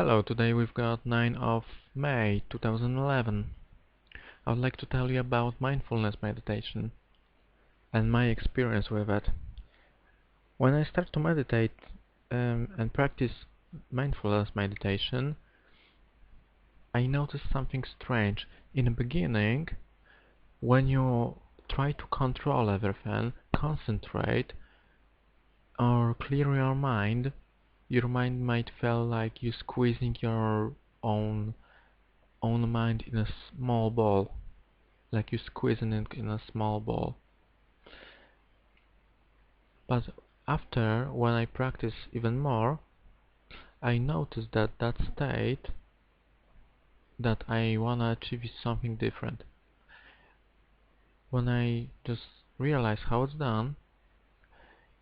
Hello, today we've got 9 of May 2011. I would like to tell you about mindfulness meditation and my experience with it. When I start to meditate and practice mindfulness meditation, I noticed something strange. In the beginning, when you try to control everything, concentrate, or clear your mind might feel like you squeezing your own mind in a small ball, like you squeezing it in a small ball. But after, when I practice even more, I notice that state that I wanna achieve is something different. When I just realize how it's done,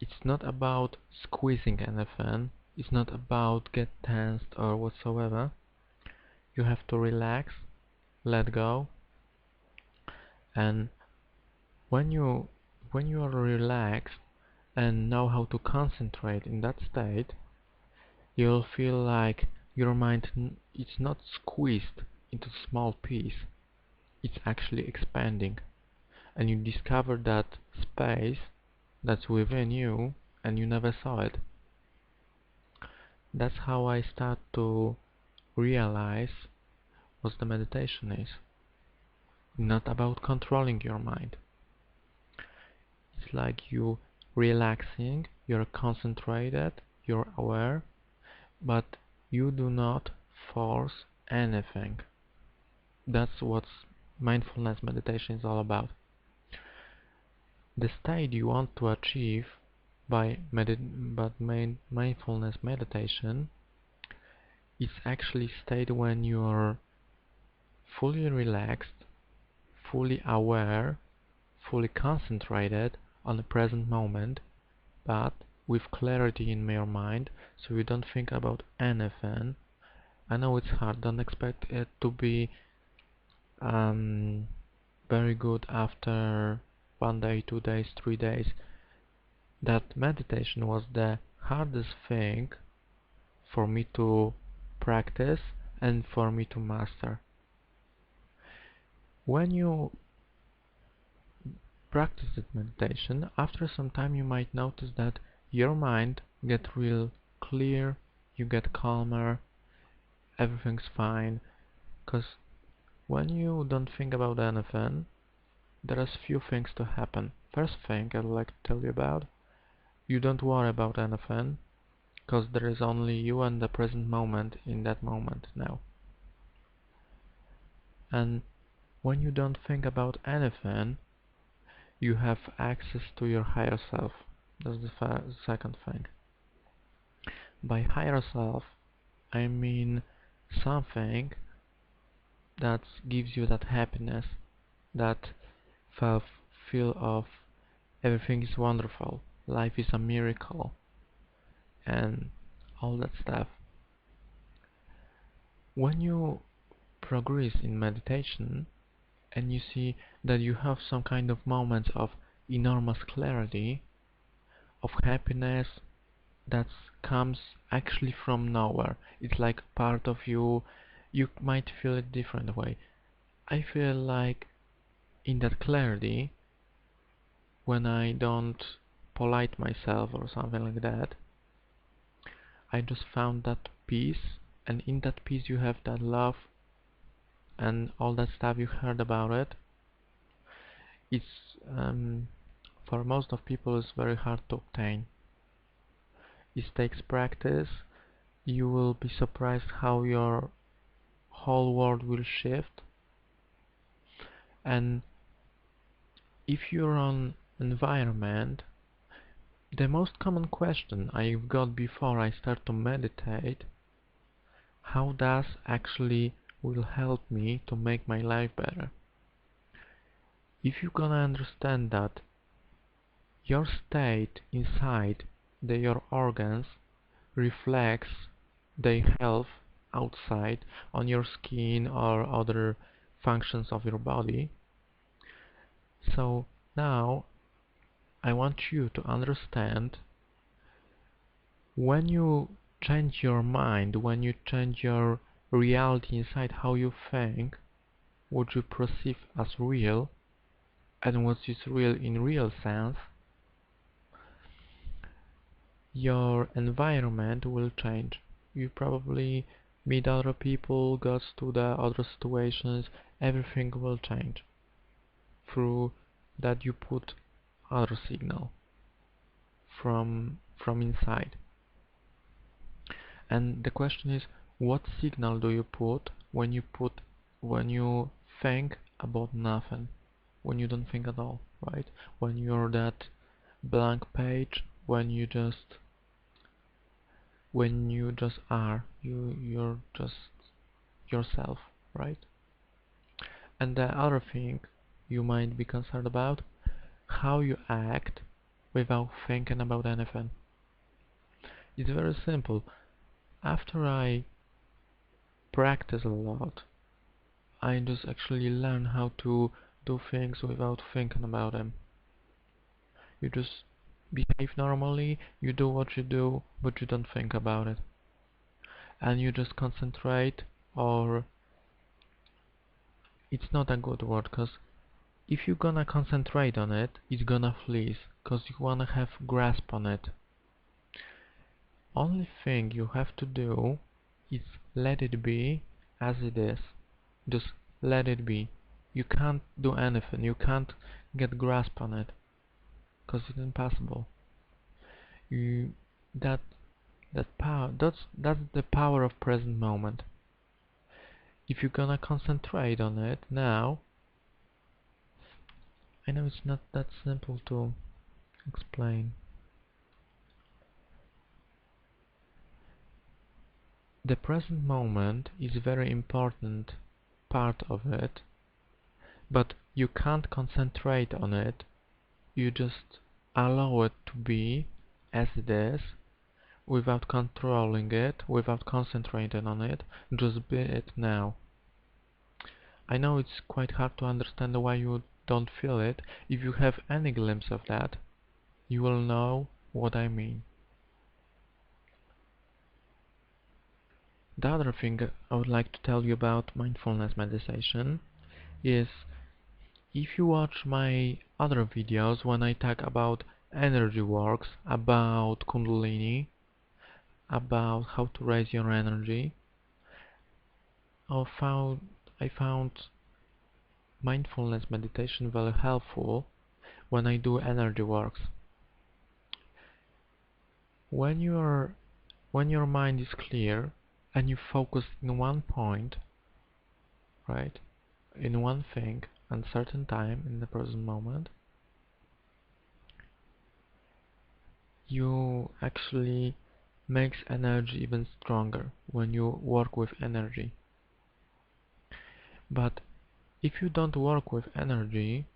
it's not about squeezing anything, it's not about get tensed or whatsoever. You have to relax, let go, and when you are relaxed and know how to concentrate in that state, you'll feel like your mind it's not squeezed into small piece, it's actually expanding, and you discover that space that's within you and you never saw it. That's how I start to realize what the meditation is. Not about controlling your mind. It's like you relaxing, you're concentrated, you're aware, but you do not force anything. That's what mindfulness meditation is all about. The state you want to achieve by mindfulness meditation is actually state when you're fully relaxed, fully aware, fully concentrated on the present moment, but with clarity in your mind, so you don't think about anything. I know it's hard, don't expect it to be very good after 1 day, 2 days, 3 days. That meditation was the hardest thing for me to practice and for me to master. When you practice that meditation, after some time you might notice that your mind gets real clear, you get calmer, everything's fine, because when you don't think about anything, there is few things to happen. First thing I'd like to tell you about, you don't worry about anything, because there is only you and the present moment in that moment now. And when you don't think about anything, you have access to your higher self. That's the second thing. By higher self, I mean something that gives you that happiness, that feel of everything is wonderful, life is a miracle, and all that stuff. When you progress in meditation and you see that you have some kind of moments of enormous clarity, of happiness that comes actually from nowhere, it's like part of you, you might feel it different way. I feel like in that clarity, when I don't polite myself or something like that, I just found that peace, and in that peace you have that love and all that stuff you heard about it. It's for most of people it's very hard to obtain. It takes practice. You will be surprised how your whole world will shift. And if you're on environment, the most common question I've got before I start to meditate, how does actually will help me to make my life better? If you're gonna understand that your state inside your organs reflects their health outside on your skin or other functions of your body, so now I want you to understand when you change your mind, when you change your reality inside how you think, what you perceive as real, and what is real in real sense, your environment will change. You probably meet other people, go to the other situations, everything will change through that you put other signal from inside. And the question is, what signal do you put when you think about nothing, when you don't think at all, right? When you're that blank page, when you just are, you're just yourself, right? And the other thing you might be concerned about, how you act without thinking about anything. It's very simple. After I practice a lot, I just actually learn how to do things without thinking about them. You just behave normally, you do what you do, but you don't think about it. And you just concentrate, or it's not a good word, because if you're gonna concentrate on it, it's gonna fleece, because you wanna have grasp on it. Only thing you have to do is let it be as it is. Just let it be. You can't do anything, you can't get grasp on it, because it's impossible. You that that power that's the power of present moment. If you're gonna concentrate on it now, I know it's not that simple to explain. The present moment is a very important part of it, but you can't concentrate on it. You just allow it to be as it is, without controlling it, without concentrating on it, just be it now. I know it's quite hard to understand why you don't feel it. If you have any glimpse of that, you will know what I mean. The other thing I would like to tell you about mindfulness meditation is, if you watch my other videos when I talk about energy works, about Kundalini, about how to raise your energy, I found mindfulness meditation very helpful when I do energy works. When your mind is clear and you focus in one point, right, in one thing at a certain time in the present moment, you actually makes energy even stronger when you work with energy. But if you don't work with energy,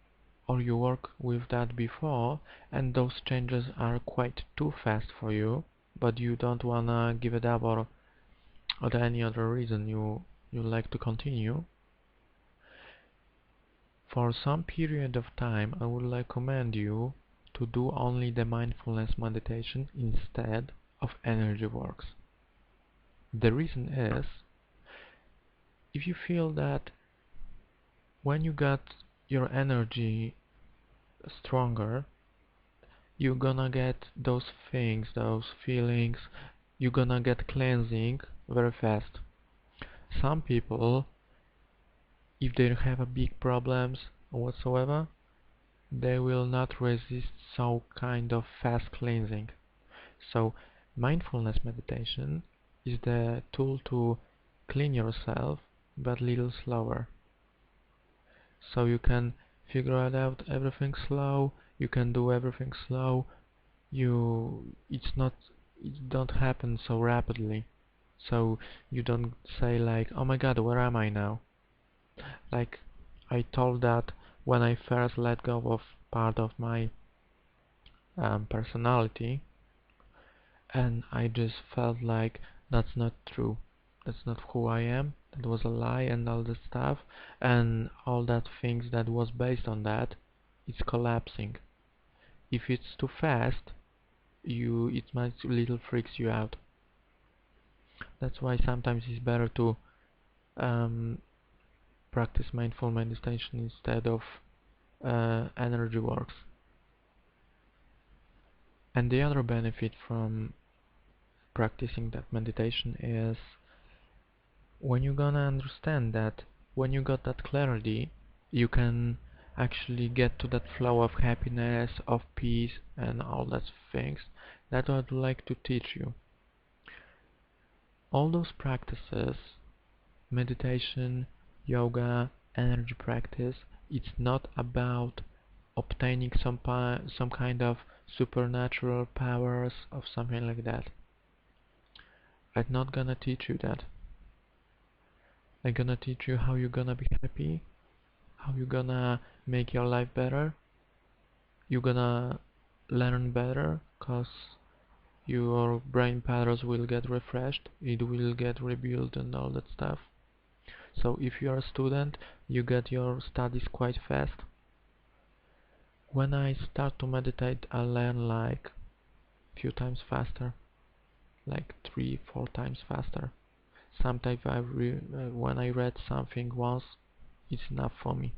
or you work with that before and those changes are quite too fast for you, but you don't wanna give it up, or any other reason you like to continue, for some period of time I would recommend you to do only the mindfulness meditation instead of energy works. The reason is, if you feel that when you got your energy stronger, you're gonna get those things, those feelings, you're gonna get cleansing very fast. Some people, if they have a big problems whatsoever, they will not resist so kind of fast cleansing. So mindfulness meditation is the tool to clean yourself, but little slower. So you can figure it out everything slow, you can do everything slow, it don't happen so rapidly. So you don't say like, oh my god, where am I now? Like I told that when I first let go of part of my personality, and I just felt like that's not true. That's not who I am. That was a lie and all the stuff, and all that things that was based on that, it's collapsing. If it's too fast, it might little freaks you out. That's why sometimes it's better to um, practice mindful meditation instead of energy works. And the other benefit from practicing that meditation is when you're gonna understand that when you got that clarity, you can actually get to that flow of happiness, of peace, and all that things that I'd like to teach you. All those practices, meditation, yoga, energy practice, it's not about obtaining some kind of supernatural powers or something like that. I'm not gonna teach you that. I'm gonna teach you how you're gonna be happy, how you're gonna make your life better. You're gonna learn better because your brain patterns will get refreshed, it will get rebuilt and all that stuff. So if you're a student, you get your studies quite fast. When I start to meditate, I learn like few times faster, like 3-4 times faster. Sometimes when I read something once, it's enough for me.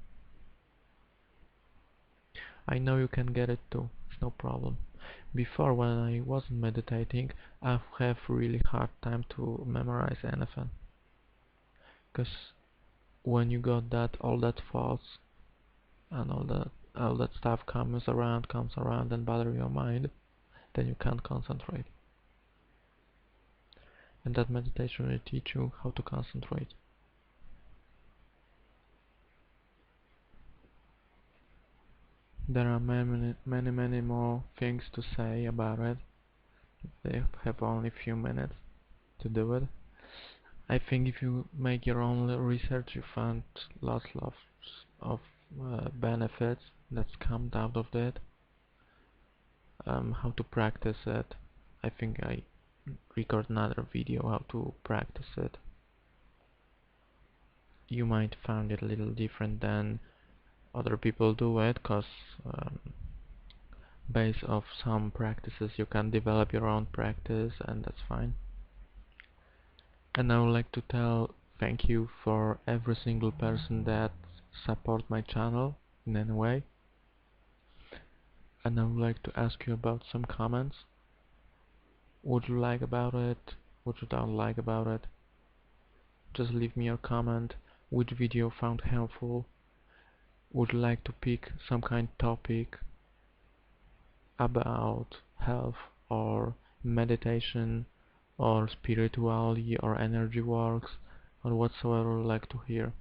I know you can get it too, it's no problem. Before, when I wasn't meditating, I have really hard time to memorize anything. Because when you got that, all that thoughts and all that stuff comes around and bother your mind, then you can't concentrate. And that meditation will teach you how to concentrate. There are many more things to say about it. They have only a few minutes to do it. I think if you make your own research, you find lots of benefits that's come out of that. How to practice it. I think I record another video how to practice it. You might find it a little different than other people do it, because based off some practices you can develop your own practice, and that's fine. And I would like to thank you for every single person that support my channel in any way. And I would like to ask you about some comments. What you like about it, what you don't like about it. Just leave me your comment. Which video found helpful? Would you like to pick some kind of topic about health or meditation or spirituality or energy works or whatsoever you like to hear?